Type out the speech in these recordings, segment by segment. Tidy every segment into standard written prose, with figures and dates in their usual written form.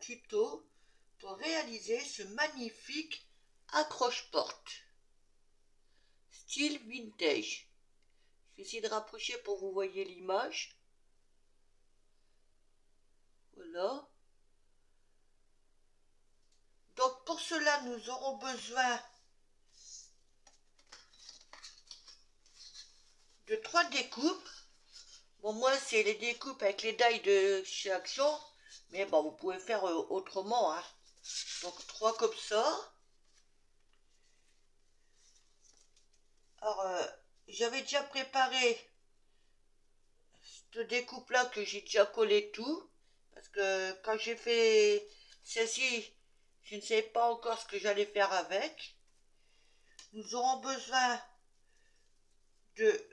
tuto pour réaliser ce magnifique accroche-porte style vintage. Je vais essayer de rapprocher pour que vous voyez l'image. Voilà. Donc pour cela, nous aurons besoin de 3 découpes. Bon, moi, c'est les découpes avec les dailles de chez Action, mais bon, vous pouvez faire autrement, hein. Donc 3 comme ça. Alors, j'avais déjà préparé cette découpe-là que j'ai déjà collé tout, parce que quand j'ai fait celle-ci, je ne savais pas encore ce que j'allais faire avec. Nous aurons besoin de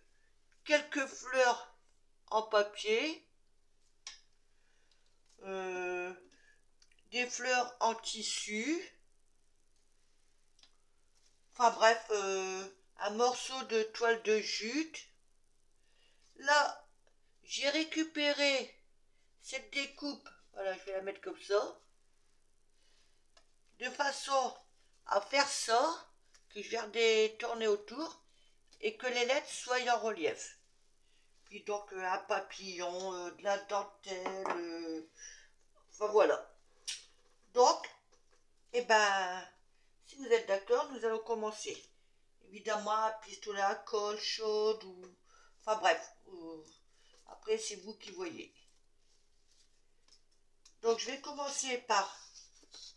quelques fleurs en papier, des fleurs en tissu, enfin bref, un morceau de toile de jute. Là, j'ai récupéré cette découpe, voilà, je vais la mettre comme ça, de façon à faire ça, que je vais tourner autour, et que les lettres soient en relief. Puis donc un papillon, de la dentelle, enfin voilà. Donc, eh ben, si vous êtes d'accord, nous allons commencer. Évidemment, un pistolet à colle chaude, ou... Enfin bref, après c'est vous qui voyez. Donc je vais commencer par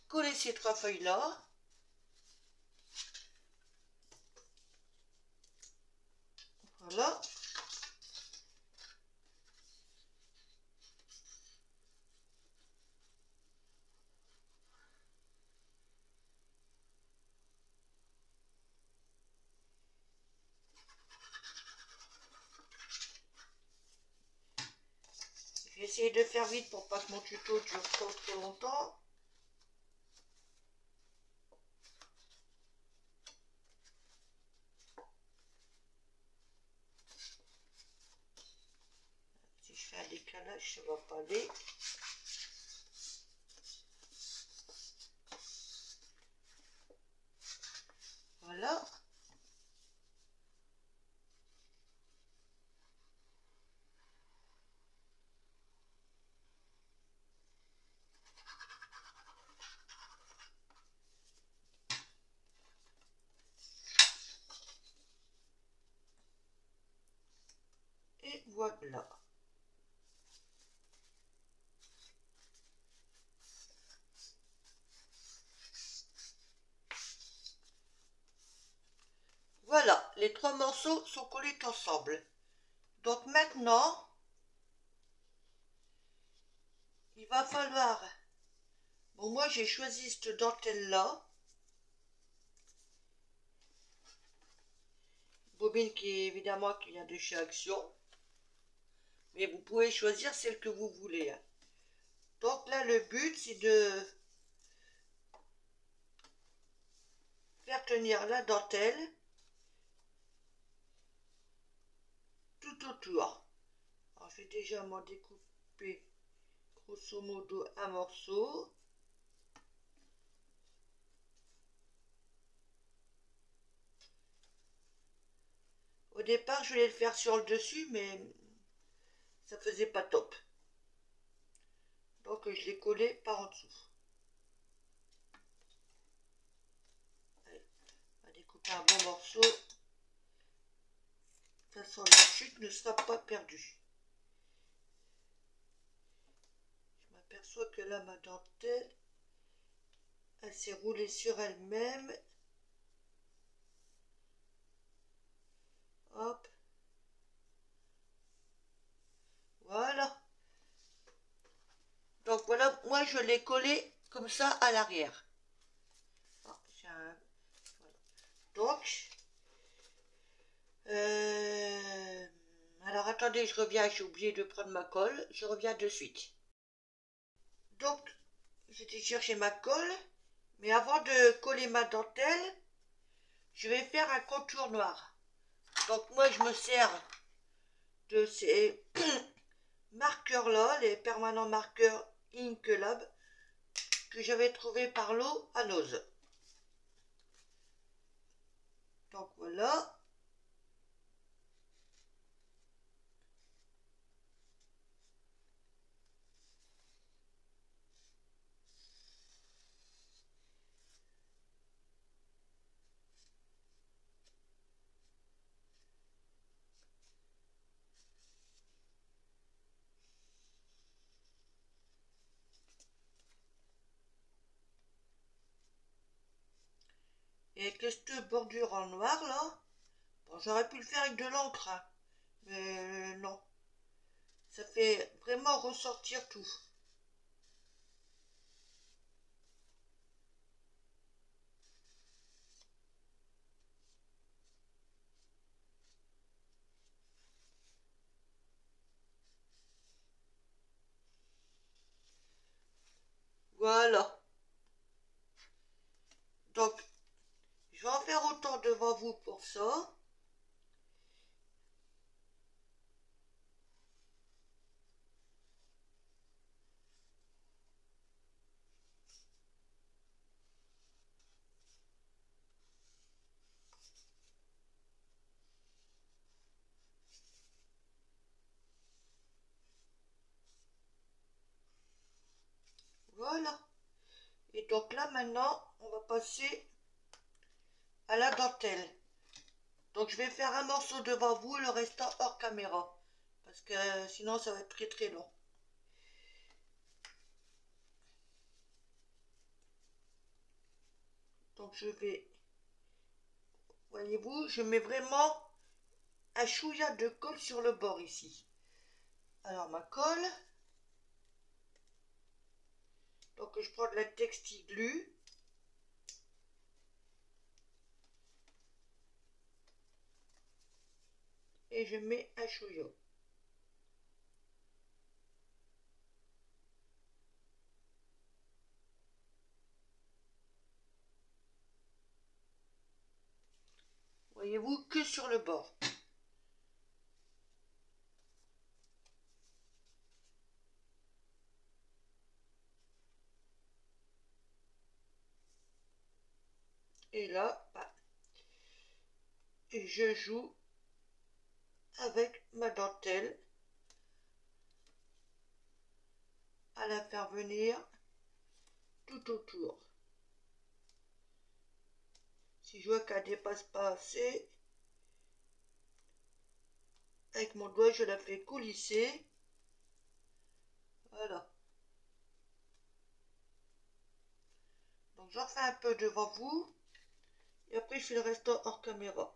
coller ces 3 feuilles-là. Voilà. Je vais essayer de faire vite pour pas que mon tuto dure trop longtemps. Si je fais un décalage, ça va pas aller. Voilà. Et voilà. Voilà, les 3 morceaux sont collés ensemble. Donc maintenant, il va falloir... Bon, moi j'ai choisi cette dentelle-là. Bobine qui est évidemment qui vient de chez Action. Mais vous pouvez choisir celle que vous voulez. Donc là, le but, c'est de faire tenir la dentelle tout autour. Alors, je vais déjà m'en découper grosso modo un morceau. Au départ, je voulais le faire sur le dessus, mais ça faisait pas top. Donc, je l'ai collé par en dessous. Allez, on va découper un bon morceau. De toute façon, la chute ne sera pas perdue. Je m'aperçois que là, ma dentelle, elle s'est roulée sur elle-même. Hop. Voilà. Donc voilà, moi je l'ai collé comme ça à l'arrière. Voilà. Donc, alors attendez, je reviens, j'ai oublié de prendre ma colle, je reviens de suite. Donc, j'étais chercher ma colle, mais avant de coller ma dentelle, je vais faire un contour noir. Donc moi je me sers de ces marqueurs là, les permanents marqueurs Ink Lab. que j'avais trouvé par l'eau à Noz. Donc voilà. Et avec cette bordure en noir là, bon, j'aurais pu le faire avec de l'encre, hein, mais non. Ça fait vraiment ressortir tout. Voilà. Donc, je vais en faire autant devant vous pour ça. Voilà. Et donc là, maintenant, on va passer à la dentelle. Donc, je vais faire un morceau devant vous, le restant hors caméra. Parce que sinon, ça va être très très long. Donc, je vais... Voyez-vous, je mets vraiment un chouïa de colle sur le bord ici. Alors, ma colle... Donc, je prends de la textiglu. Et je mets un chouïa. Voyez-vous, que sur le bord. Et là, bah, je joue avec ma dentelle à la faire venir tout autour. Si je vois qu'elle dépasse pas assez, avec mon doigt, je la fais coulisser. Voilà. Donc j'en fais un peu devant vous. Et après, je fais le restant hors caméra.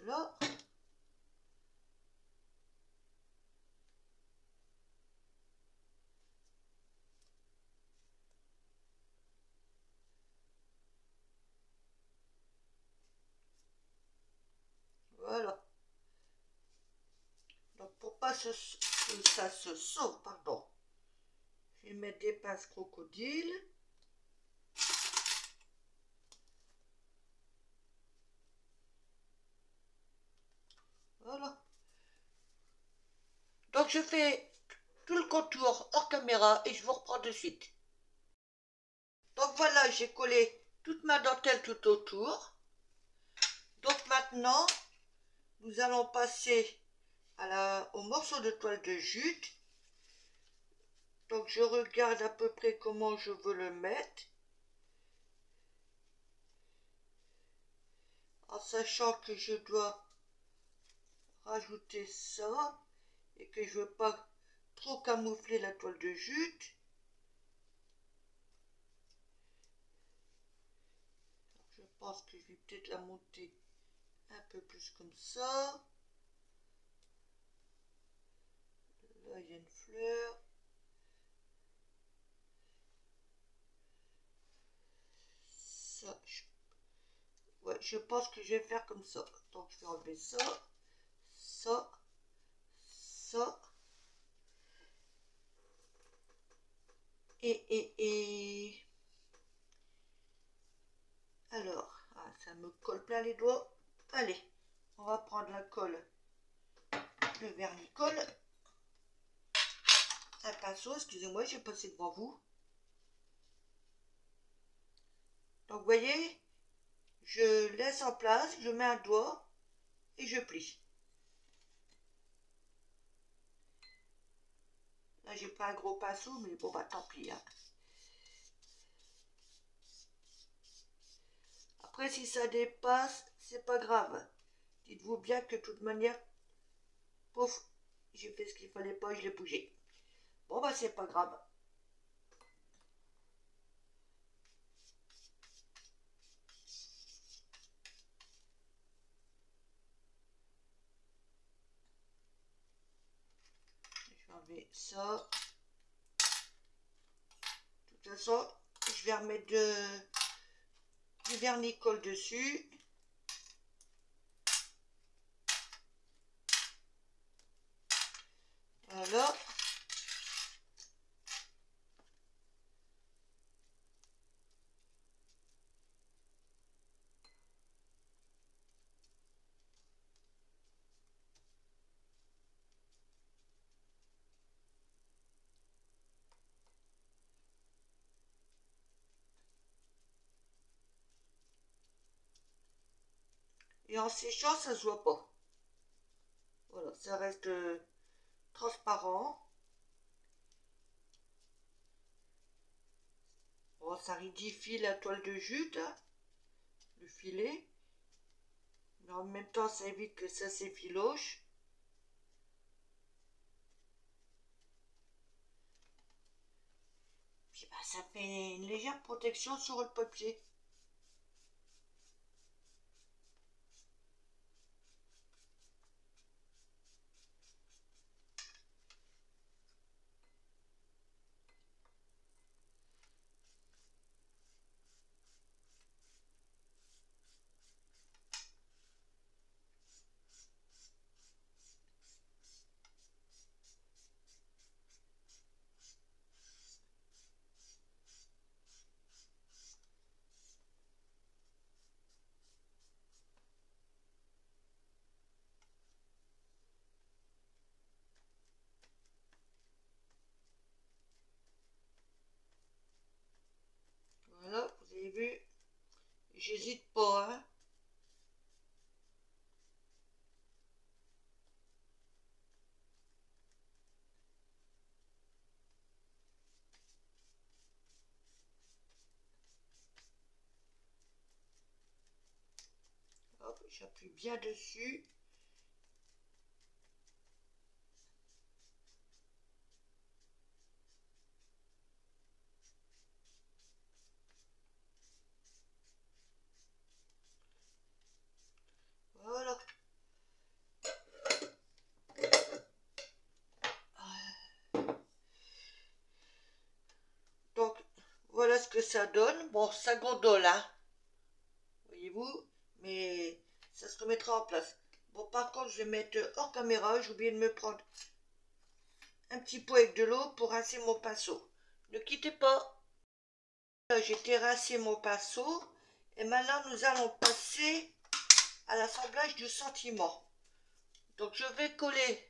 Voilà. Voilà. Donc pour pas que ça se sauve, pardon, je vais mettre des pinces crocodile. Voilà. Donc je fais tout le contour hors caméra et je vous reprends de suite. Donc voilà, j'ai collé toute ma dentelle tout autour. Donc maintenant, nous allons passer au morceau de toile de jute. Donc je regarde à peu près comment je veux le mettre. En sachant que je dois rajouter ça et que je veux pas trop camoufler la toile de jute. Je pense que je vais peut-être la monter un peu plus comme ça. Là, il y a une fleur. Ça, ouais, je pense que je vais faire comme ça. Donc, je vais enlever ça, ça, ça. Et... Alors, ça me colle plein les doigts. Allez, on va prendre la colle le vernicole. Un pinceau, excusez-moi, j'ai passé devant vous. Donc vous voyez, je laisse en place, je mets un doigt et je plie. Là j'ai pas un gros pinceau, mais bon bah tant pis. Hein. Après si ça dépasse, c'est pas grave. Dites-vous bien que de toute manière, pouf, j'ai fait ce qu'il fallait pas, je l'ai bougé. Bon bah c'est pas grave. Je vais enlever ça. De toute façon, je vais remettre du vernicole dessus. Voilà. Et en séchant, ça se voit pas. Voilà, ça reste transparent. Bon, ça ridifie la toile de jute, hein, le filet. Mais en même temps, ça évite que ça s'effiloche. Puis bah, ça fait une légère protection sur le papier. Voilà, vous avez vu, j'hésite pas, hein. Hop, j'appuie bien dessus. Voilà. Donc, voilà ce que ça donne. Bon, ça gondole, hein. Voyez-vous, mais ça se remettra en place. Bon, par contre, je vais mettre hors caméra. J'ai oublié de me prendre un petit pot avec de l'eau pour rincer mon pinceau. Ne quittez pas. J'ai terrassé mon pinceau. Et maintenant, nous allons passer à l'assemblage du sentiment. Donc, je vais coller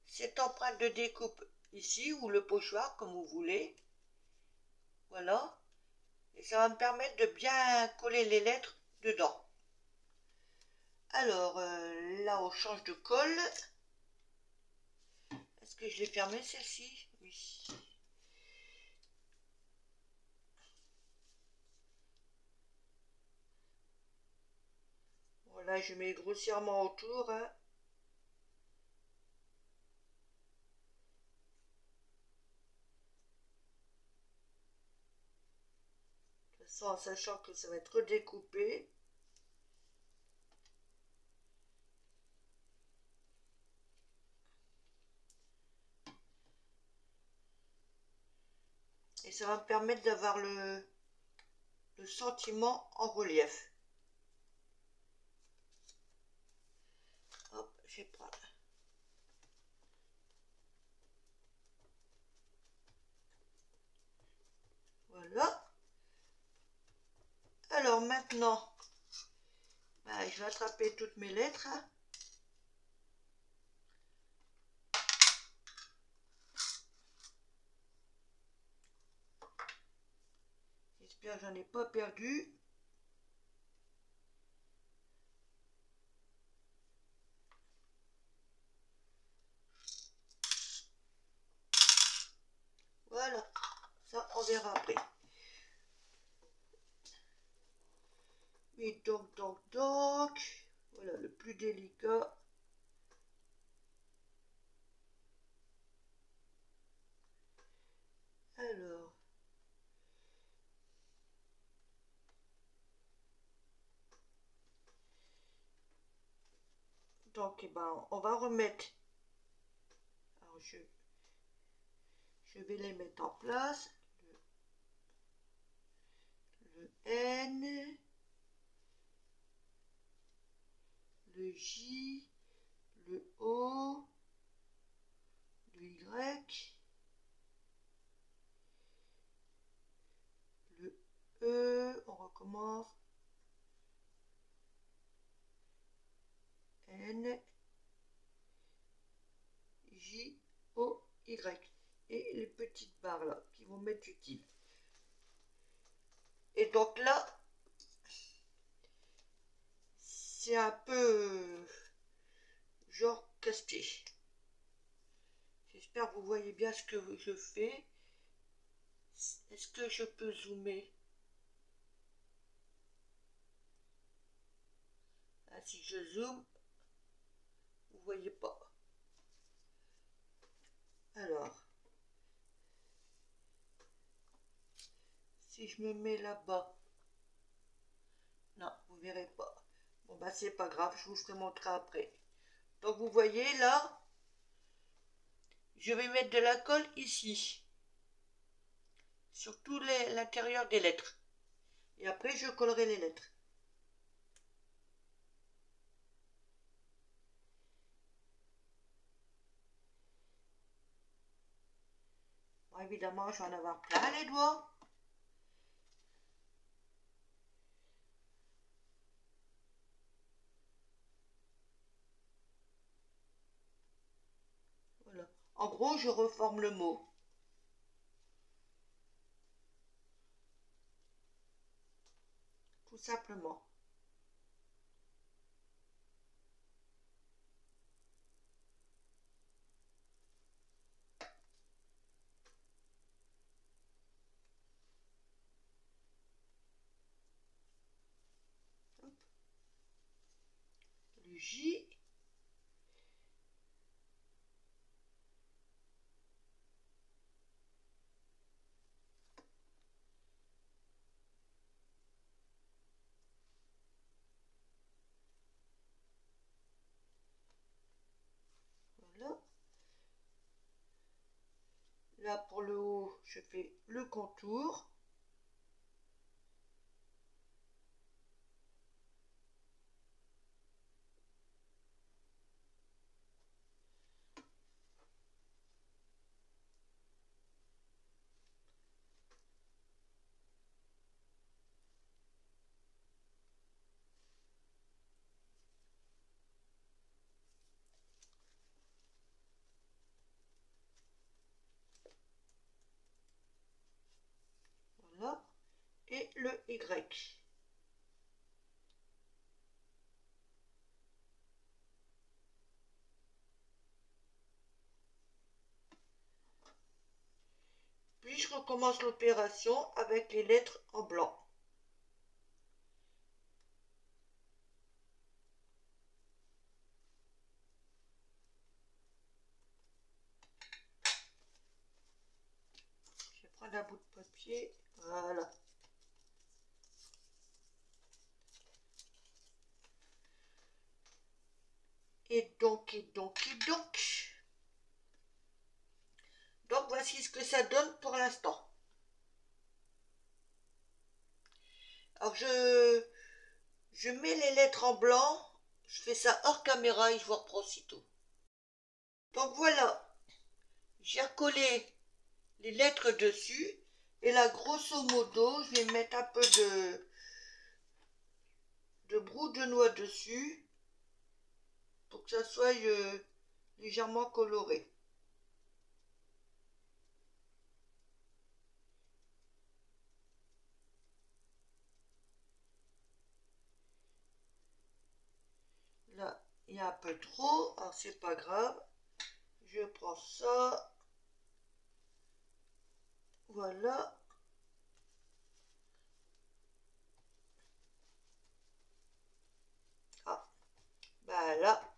cette empreinte de découpe ici, ou le pochoir, comme vous voulez. Voilà. Et ça va me permettre de bien coller les lettres dedans. Alors, là, on change de colle. Est-ce que je l'ai fermée, celle-ci? Oui. Voilà, je mets grossièrement autour. Hein. De toute façon, en sachant que ça va être redécoupé. Et ça va me permettre d'avoir le sentiment en relief. Hop, je vais prendre. Voilà. Alors maintenant, bah, je vais attraper toutes mes lettres. Hein. J'espère que j'en ai pas perdu. Voilà, ça on verra après. Et donc, voilà le plus délicat. Alors, donc, eh ben, on va remettre. Alors, je vais les mettre en place. Le N, le J, le O, le Y, le E, on recommence. N, J, O, Y. Et les petites barres là, qui vont m'être utiles. Et donc là, c'est un peu genre casse-pied. J'espère que vous voyez bien ce que je fais. Est-ce que je peux zoomer? Ah, si je zoome, vous voyez pas. Alors, si je me mets là-bas, non, vous verrez pas. Bon bah c'est pas grave, je vous ferai montrer après. Donc vous voyez là, je vais mettre de la colle ici, sur tout l'intérieur des lettres. Et après je collerai les lettres. Bon, évidemment, je vais en avoir plein les doigts. Voilà. En gros, je reforme le mot. Tout simplement. Hop. Le J. Voilà. Là, pour le haut, je fais le contour. Voilà. Et le Y. Puis je recommence l'opération avec les lettres en blanc. Je vais prendre un bout de papier. Voilà. Donc voici ce que ça donne pour l'instant. Alors je mets les lettres en blanc. Je fais ça hors caméra et je vous reprends aussitôt. Donc voilà. J'ai recollé les lettres dessus. Et là, grosso modo, je vais mettre un peu de brou de noix dessus pour que ça soit légèrement coloré. il y a un peu trop, alors c'est pas grave. Je prends ça. Voilà. Ah, bah là,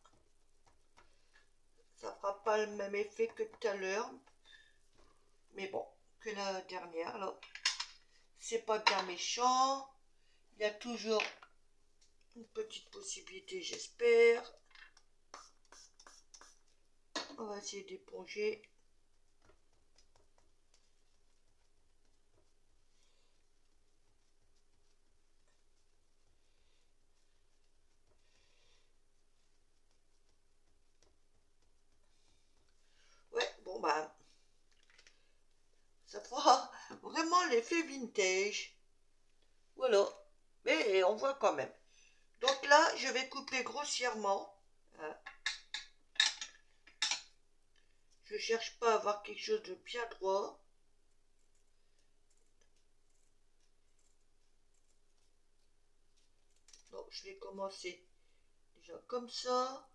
ça fera pas le même effet que tout à l'heure. Mais bon, que la dernière. Alors, c'est pas bien méchant. Il y a toujours une petite possibilité, j'espère. On va essayer d'éponger. Ouais, bon bah, ça fera vraiment l'effet vintage. Voilà, mais on voit quand même. Donc là, je vais couper grossièrement. Hein. Je cherche pas à avoir quelque chose de bien droit. Donc je vais commencer déjà comme ça.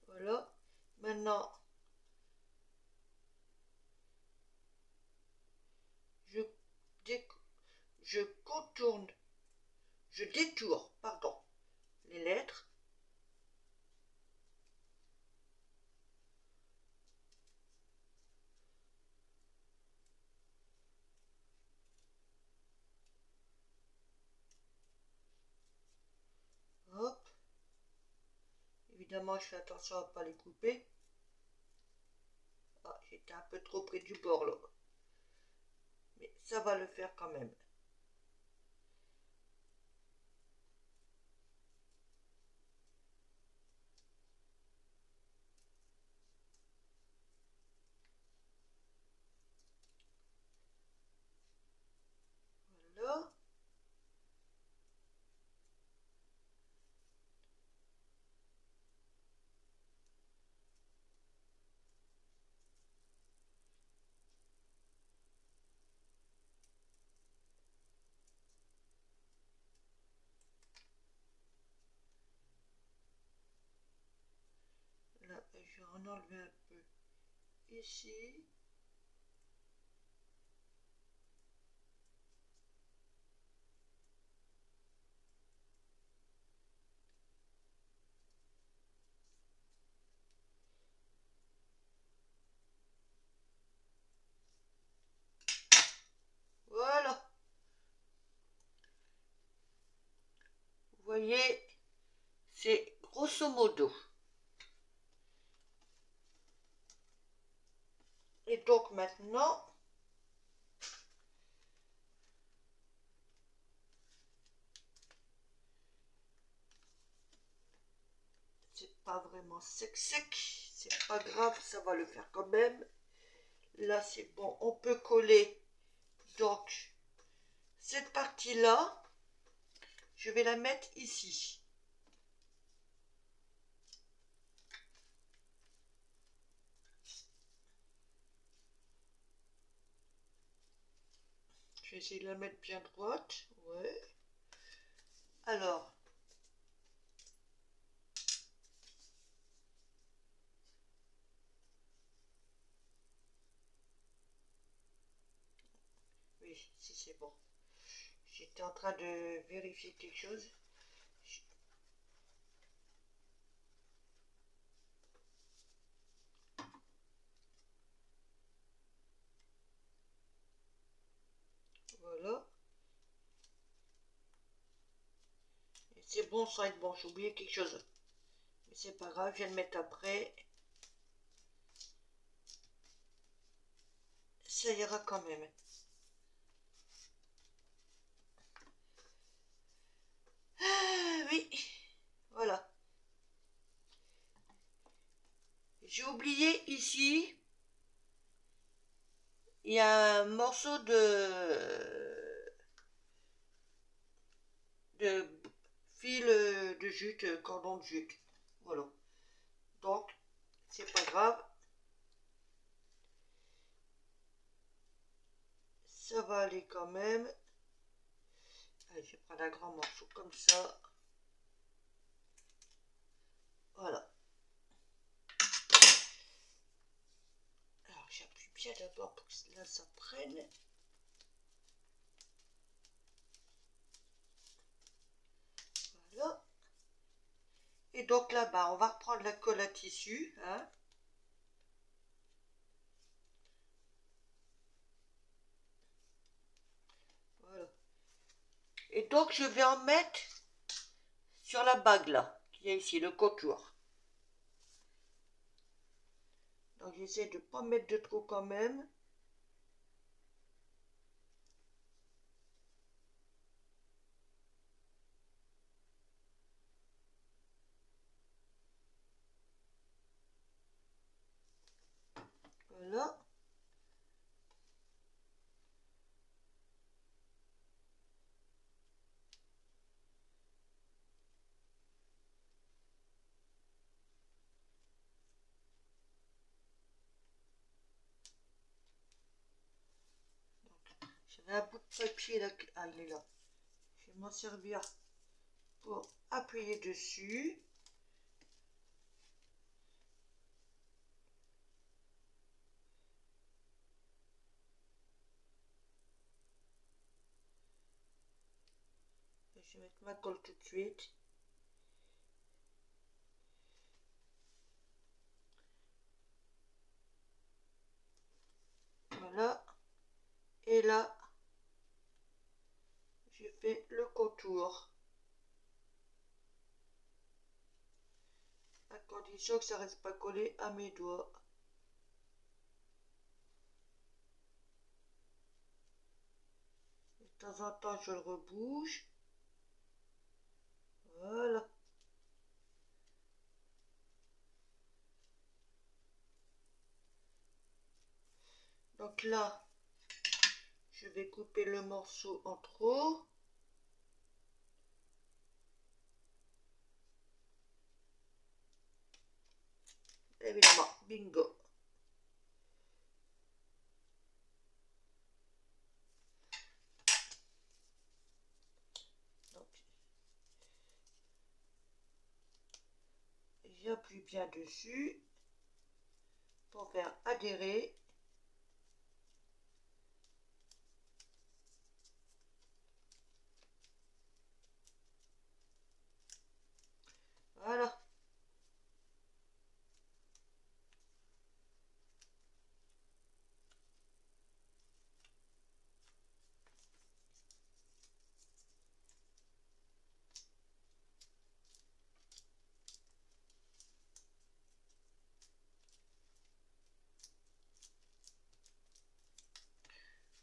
Voilà. Maintenant, je, je contourne, je détourne, pardon, les lettres. Hop. Évidemment, je fais attention à ne pas les couper. Ah, j'étais un peu trop près du bord là. Mais ça va le faire quand même. Voilà. Là, je vais en enlever un peu ici. Voilà. Vous voyez, c'est grosso modo. Et donc maintenant, c'est pas vraiment sec, c'est pas grave, ça va le faire quand même. Là, c'est bon, on peut coller. Donc, cette partie-là, je vais la mettre ici. Je vais essayer de la mettre bien droite. Ouais. Alors, oui, si c'est bon. J'étais en train de vérifier quelque chose. Voilà. C'est bon sans être bon, j'ai oublié quelque chose. Mais c'est pas grave, je viens de mettre après. Ça ira quand même. Ah oui, voilà. J'ai oublié ici, il y a un morceau de fil de jute, cordon de jute. Voilà. Donc, c'est pas grave. Ça va aller quand même. Allez, je vais prendre un grand morceau comme ça. Voilà. Alors j'appuie bien d'abord pour que là ça prenne. Voilà. Et donc là-bas, on va reprendre la colle à tissu. Hein. Voilà. Et donc je vais en mettre sur la bague là, qui est ici, le contour. Donc j'essaie de ne pas mettre de trop quand même. Voilà. J'avais un bout de papier là. Ah, il est là. Je vais m'en servir pour appuyer dessus. Je vais mettre ma colle tout de suite. Voilà. Et là, je fais le contour. À condition que ça reste pas collé à mes doigts. Et de temps en temps, je le rebouge. Voilà. Donc là, je vais couper le morceau en trop. Évidemment, bingo. Donc, j'appuie bien dessus pour faire adhérer. Voilà.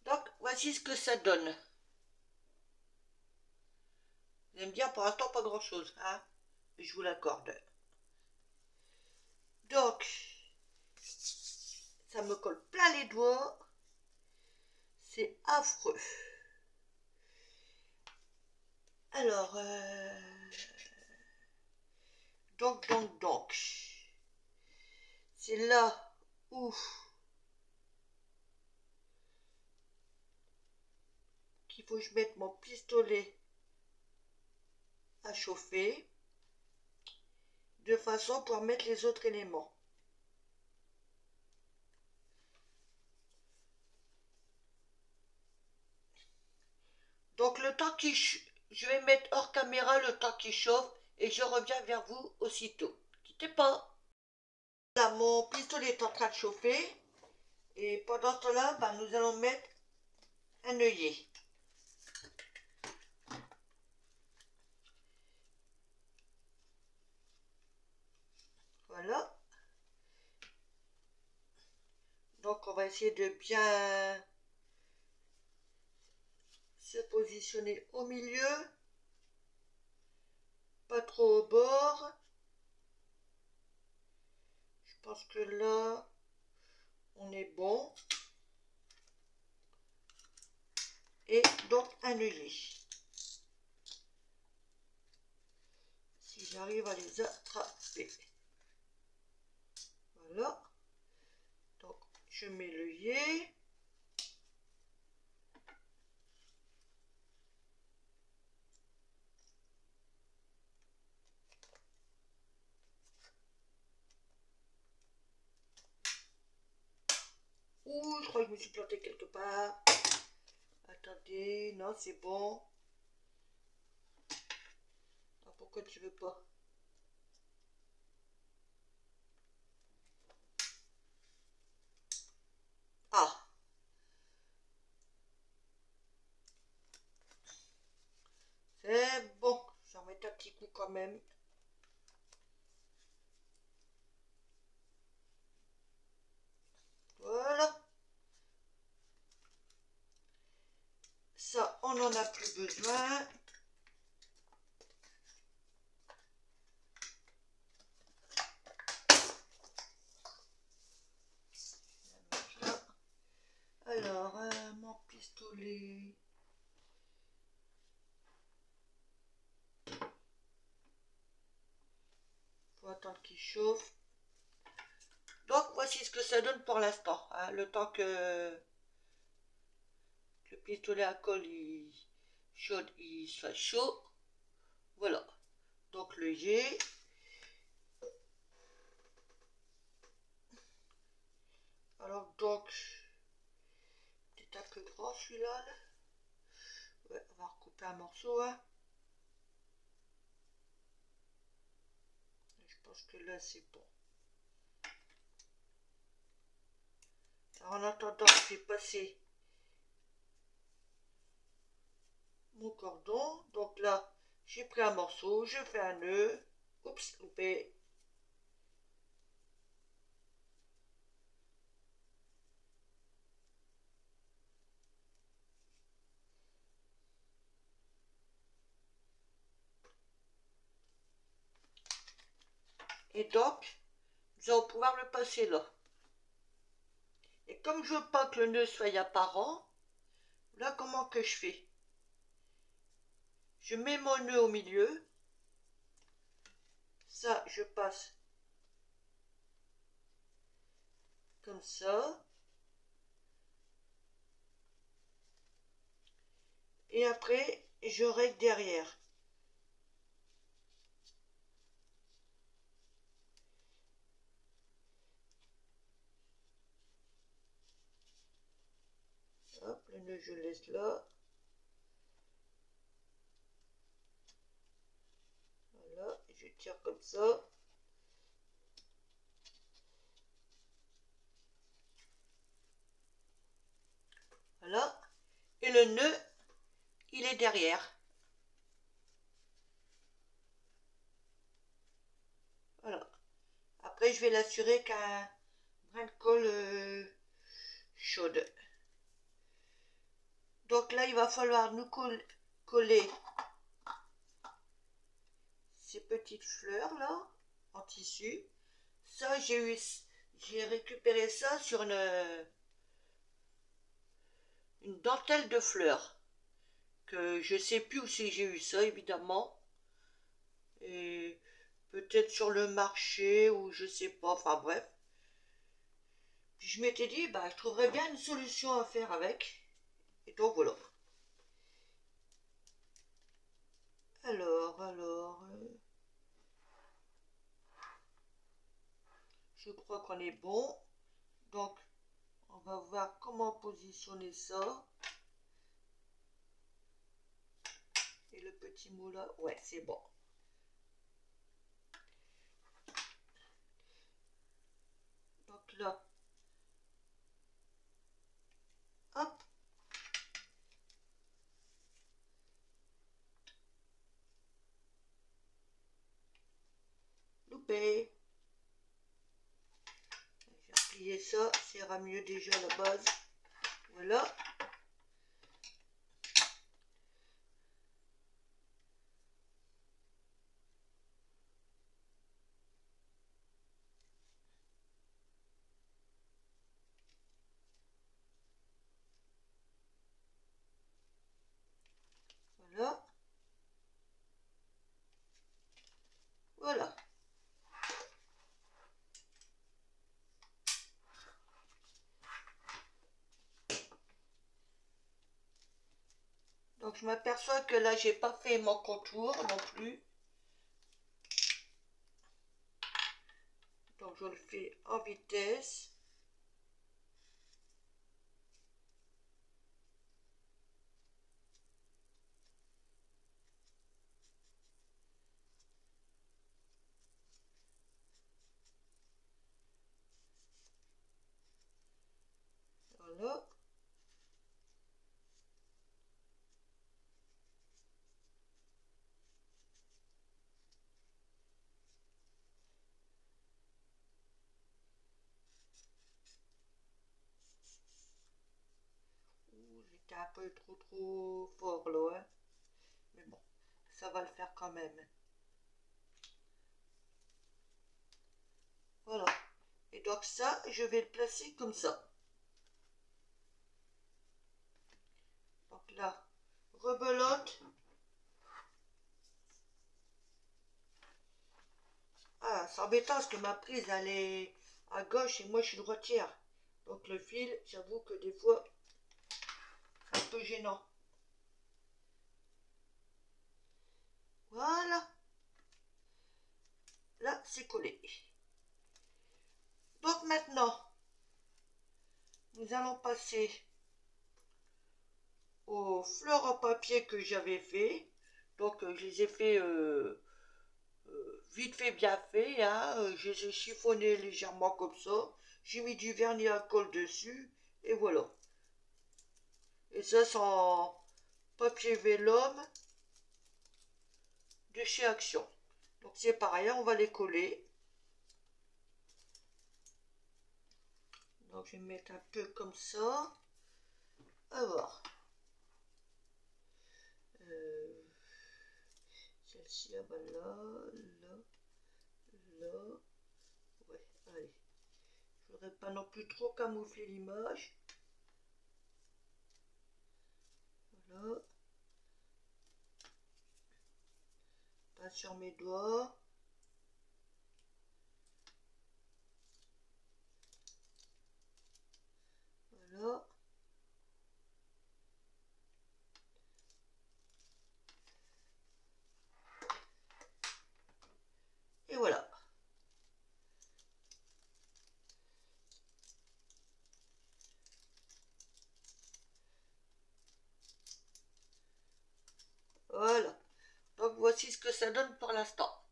Donc, voici ce que ça donne. Vous allez me dire, pour l'instant, pas grand-chose, hein? Mais je vous l'accorde. Donc, ça me colle plein les doigts. C'est affreux. Alors, donc. C'est là où qu'il faut que je mette mon pistolet à chauffer de façon pour mettre les autres éléments. Donc le temps qui je vais mettre hors caméra le temps qui chauffe et je reviens vers vous aussitôt. Quittez pas. Là, mon pistolet est en train de chauffer et pendant ce temps-là, nous allons mettre un œillet. Voilà. Donc on va essayer de bien se positionner au milieu, pas trop au bord. Je pense que là, on est bon. Et donc un œillet. Si j'arrive à les attraper. Voilà. Donc je mets l'œillet. je me suis plantée quelque part. Attendez, non, c'est bon. Ah, pourquoi tu veux pas? Ah, c'est bon. J'en mets un petit coup quand même. Voilà. Ça, on n'en a plus besoin. Alors, mon pistolet. Faut attendre qu'il chauffe. Donc, voici ce que ça donne pour l'instant. Hein, le temps que le pistolet à colle il soit chaud. Voilà. Donc, le jet. Alors, donc, c'est un peu grand celui-là. Là. Ouais, on va recouper un morceau. Hein. Je pense que là, c'est bon. Alors, en attendant, je vais passer mon cordon. Donc là, j'ai pris un morceau, je fais un nœud. Oups, loupé. Et donc, nous allons pouvoir le passer là. Et comme je veux pas que le nœud soit apparent, là comment que je fais? Je mets mon nœud au milieu. Ça, je passe comme ça. Et après, je règle derrière. Hop, le nœud, je le laisse là. Voilà, et je tire comme ça. Voilà. Et le nœud, il est derrière. Voilà. Après, je vais l'assurer qu'un brin de colle chaude. Donc là, il va falloir nous coller ces petites fleurs là en tissu. Ça, j'ai récupéré ça sur une dentelle de fleurs que je sais plus où c'est que j'ai eu ça évidemment. Et peut-être sur le marché ou je sais pas. Enfin bref. Puis je m'étais dit, bah je trouverais bien une solution à faire avec. Et donc voilà. Alors, je crois qu'on est bon. Donc, on va voir comment positionner ça. Et le petit mot là, ouais, c'est bon. Donc là, hop. Loupé. Je vais replier ça, ça ira mieux déjà à la base. Voilà. Voilà. Voilà. Donc je m'aperçois que là j'ai pas fait mon contour non plus. Donc je le fais en vitesse. peu trop fort là, hein. Mais bon, ça va le faire quand même. Voilà. Et donc ça, je vais le placer comme ça. Donc là, rebelote. Ah, c'est embêtant parce que ma prise, elle est à gauche et moi, je suis droitière. Donc le fil, j'avoue que des fois, c'est un peu gênant. Voilà. Là, c'est collé. Donc maintenant, nous allons passer aux fleurs en papier que j'avais fait. Donc je les ai fait vite fait, bien fait, hein. Je les ai chiffonnés légèrement comme ça. J'ai mis du vernis à colle dessus. Et voilà. Et ça, c'est en papier vélum de chez Action. Donc c'est pareil, on va les coller. Donc je vais mettre un peu comme ça. Alors. Celle-ci, elle va là, là, là. Ouais, allez. Je voudrais pas non plus trop camoufler l'image. Voilà. Pas sur mes doigts. Voilà. Et voilà. Voilà. Donc voici ce que ça donne pour l'instant.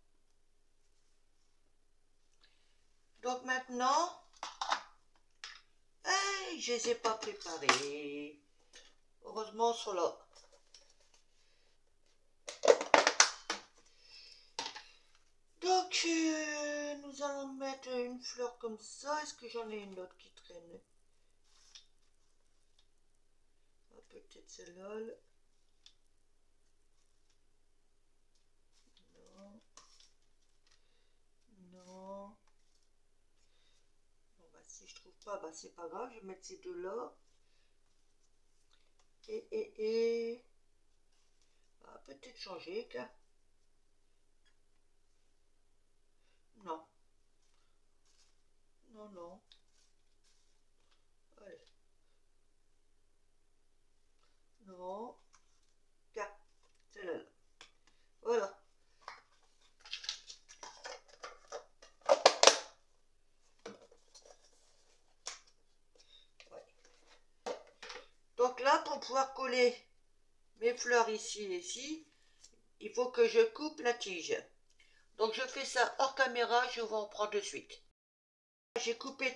Donc maintenant, je les ai pas préparés. Heureusement, ils sont là. Donc, nous allons mettre une fleur comme ça. Est-ce que j'en ai une autre qui traîne? Ah, peut-être celle-là. Non. Non. Bon, bah, si je trouve pas, bah, c'est pas grave. Je vais mettre ces deux-là. Et... Ah, peut-être changer, car... Non. Non, non. Allez. Non. Tiens, celle-là. Voilà. Ouais. Donc là, pour pouvoir coller mes fleurs ici et ici, il faut que je coupe la tige. Donc je fais ça hors caméra, je vous en prends de suite. J'ai coupé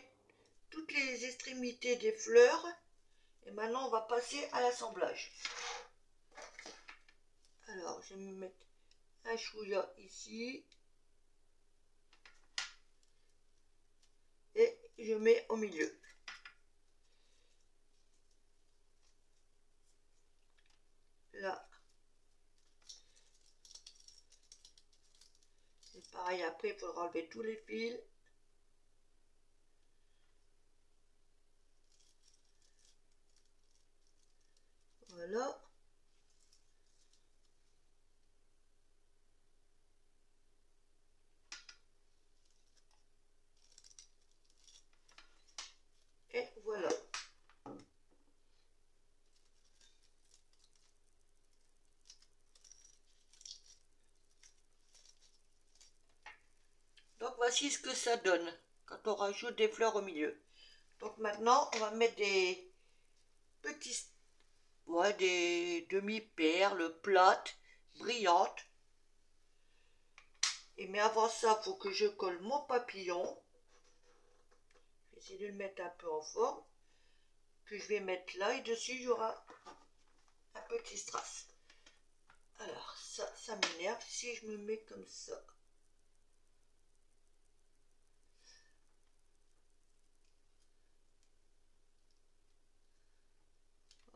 toutes les extrémités des fleurs et maintenant on va passer à l'assemblage. Alors je vais me mettre un chouïa ici et je mets au milieu. Là, c'est pareil, après il faudra enlever tous les fils. Voilà. Et voilà. Donc voici ce que ça donne quand on rajoute des fleurs au milieu. Donc maintenant on va mettre des petits, ouais, des demi-perles plates, brillantes. Et mais avant ça, il faut que je colle mon papillon. Je vais essayer de le mettre un peu en forme. Que je vais mettre là et dessus il y aura un petit strass. Alors ça m'énerve si je me mets comme ça.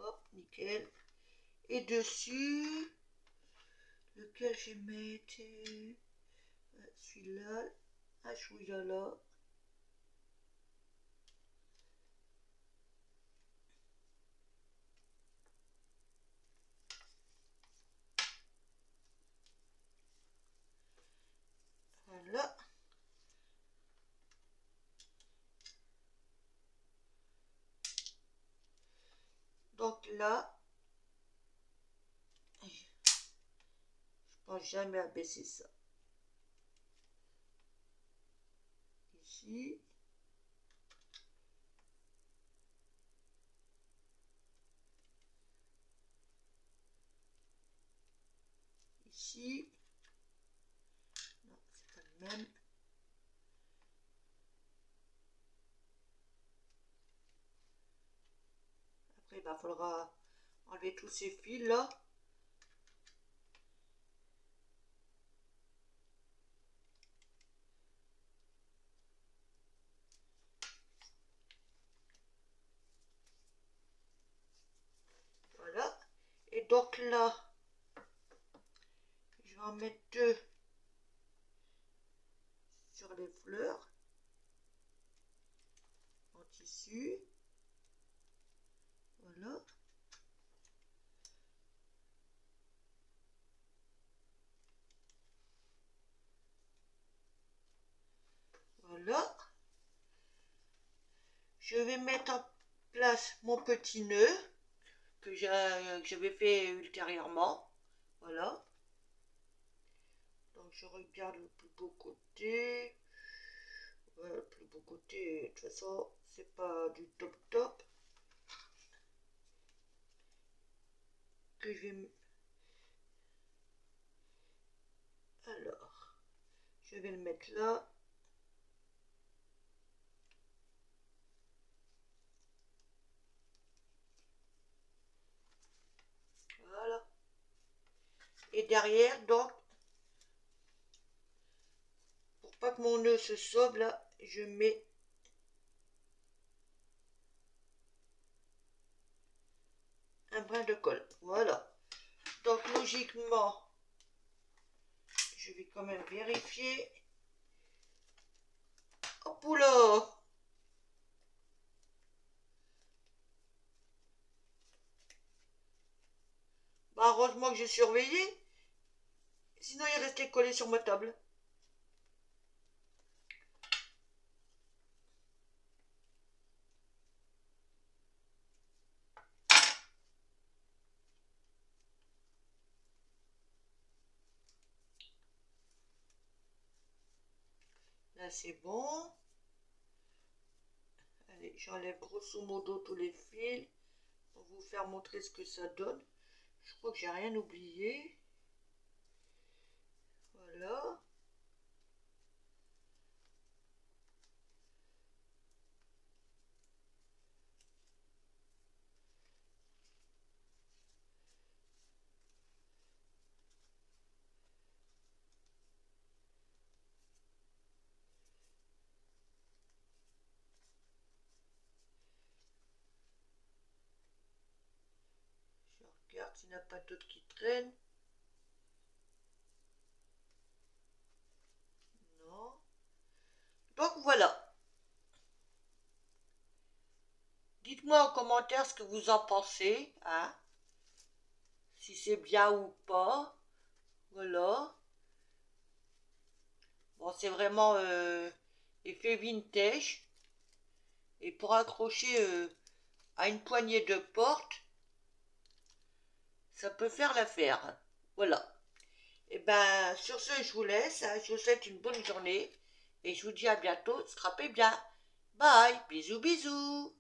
Hop, nickel. nickel. Et dessus, lequel je vais mettre, celui-là, un chouïa là. Voilà. Donc là, je pense jamais à baisser ça. Ici. Ici. Non, c'est pas le même. Après, il faudra enlever tous ces fils là. Voilà. Et donc là, je vais en mettre 2 sur les fleurs en tissu. Voilà. Voilà. Je vais mettre en place mon petit nœud que j'avais fait ultérieurement. Voilà. Donc je regarde le plus beau côté. Ouais, le plus beau côté, de toute façon, c'est pas du top top. Que je vais... Alors, je vais le mettre là. Voilà. Et derrière, donc, pour pas que mon nœud se sauve, là, je mets un brin de colle. Voilà. Donc, logiquement, je vais quand même vérifier. Hop là! Bah, heureusement que j'ai surveillé. Sinon, il restait collé sur ma table. Là, c'est bon. Allez, j'enlève grosso modo tous les fils pour vous faire montrer ce que ça donne. Je crois que j'ai rien oublié. Voilà. Je regarde s'il n'y en a pas d'autres qui traînent. Non. Donc voilà. Dites-moi en commentaire ce que vous en pensez, hein, si c'est bien ou pas. Voilà. Bon, c'est vraiment effet vintage. Et pour accrocher à une poignée de porte, ça peut faire l'affaire. Voilà. Et ben, sur ce, je vous laisse, hein. Je vous souhaite une bonne journée. Et je vous dis à bientôt. Scrapez bien. Bye. Bisous, bisous.